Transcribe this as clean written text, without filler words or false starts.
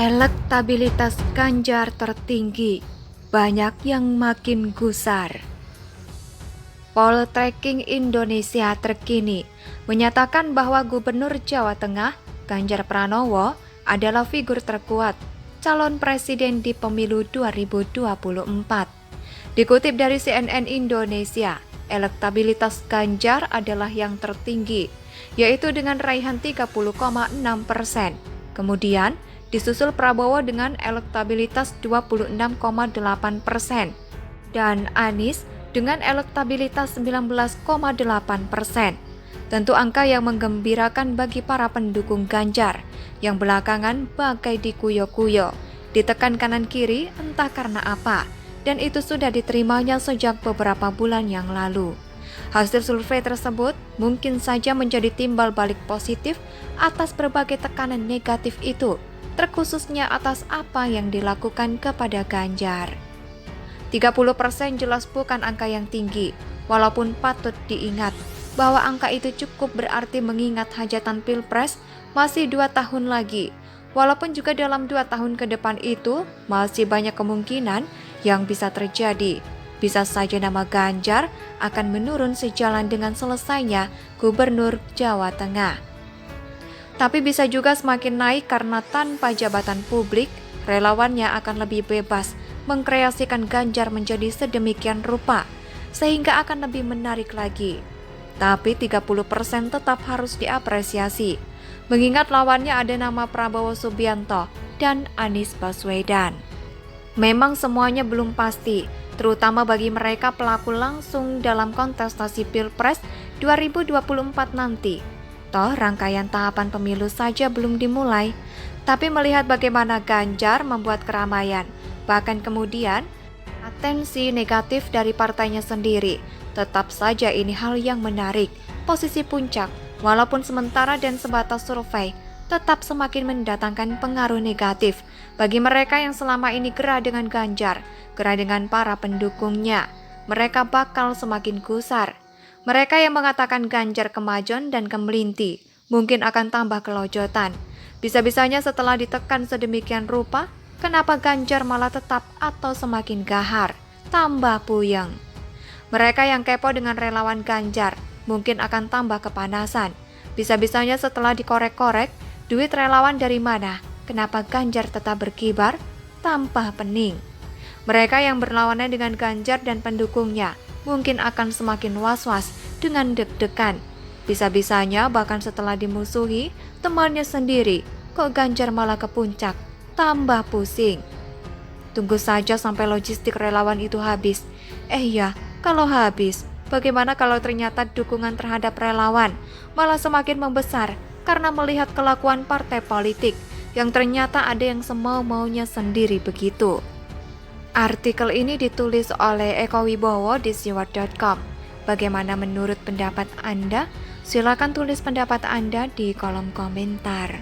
Elektabilitas Ganjar tertinggi, banyak yang makin gusar. Poltreking Indonesia terkini menyatakan bahwa Gubernur Jawa Tengah, Ganjar Pranowo, adalah figur terkuat calon presiden di pemilu 2024. Dikutip dari CNN Indonesia, elektabilitas Ganjar adalah yang tertinggi, yaitu dengan raihan 30,6%. Kemudian, disusul Prabowo dengan elektabilitas 26,8% dan Anies dengan elektabilitas 19,8%. Tentu angka yang menggembirakan bagi para pendukung Ganjar yang belakangan bagai dikuyo-kuyo, ditekan kanan kiri entah karena apa, dan itu sudah diterimanya sejak beberapa bulan yang lalu. Hasil survei tersebut mungkin saja menjadi timbal balik positif atas berbagai tekanan negatif itu, terkhususnya atas apa yang dilakukan kepada Ganjar. 30% jelas bukan angka yang tinggi, walaupun patut diingat bahwa angka itu cukup berarti mengingat hajatan Pilpres masih 2 tahun lagi. Walaupun juga dalam 2 tahun ke depan itu masih banyak kemungkinan yang bisa terjadi. Bisa saja nama Ganjar akan menurun sejalan dengan selesainya Gubernur Jawa Tengah. Tapi bisa juga semakin naik karena tanpa jabatan publik, relawannya akan lebih bebas mengkreasikan Ganjar menjadi sedemikian rupa, sehingga akan lebih menarik lagi. Tapi 30% tetap harus diapresiasi, mengingat lawannya ada nama Prabowo Subianto dan Anies Baswedan. Memang semuanya belum pasti, terutama bagi mereka pelaku langsung dalam kontestasi Pilpres 2024 nanti. Toh rangkaian tahapan pemilu saja belum dimulai, tapi melihat bagaimana Ganjar membuat keramaian, bahkan kemudian atensi negatif dari partainya sendiri, tetap saja ini hal yang menarik. Posisi puncak, walaupun sementara dan sebatas survei, tetap semakin mendatangkan pengaruh negatif bagi mereka yang selama ini gerah dengan Ganjar, gerah dengan para pendukungnya. Mereka bakal semakin gusar. Mereka yang mengatakan Ganjar kemajon dan kemelinti mungkin akan tambah kelojotan. Bisa-bisanya setelah ditekan sedemikian rupa, kenapa Ganjar malah tetap atau semakin gahar, tambah puyeng. Mereka yang kepo dengan relawan Ganjar mungkin akan tambah kepanasan. Bisa-bisanya setelah dikorek-korek, duit relawan dari mana? Kenapa Ganjar tetap berkibar, tambah pening. Mereka yang berlawanan dengan Ganjar dan pendukungnya mungkin akan semakin was-was dengan deg-degan. Bisa-bisanya bahkan setelah dimusuhi temannya sendiri, kok Ganjar malah ke puncak, tambah pusing. Tunggu saja sampai logistik relawan itu habis. Kalau habis, bagaimana kalau ternyata dukungan terhadap relawan malah semakin membesar karena melihat kelakuan partai politik yang ternyata ada yang semau-maunya sendiri begitu. Artikel ini ditulis oleh Eko Wibowo di siwat.com. Bagaimana menurut pendapat Anda? Silakan tulis pendapat Anda di kolom komentar.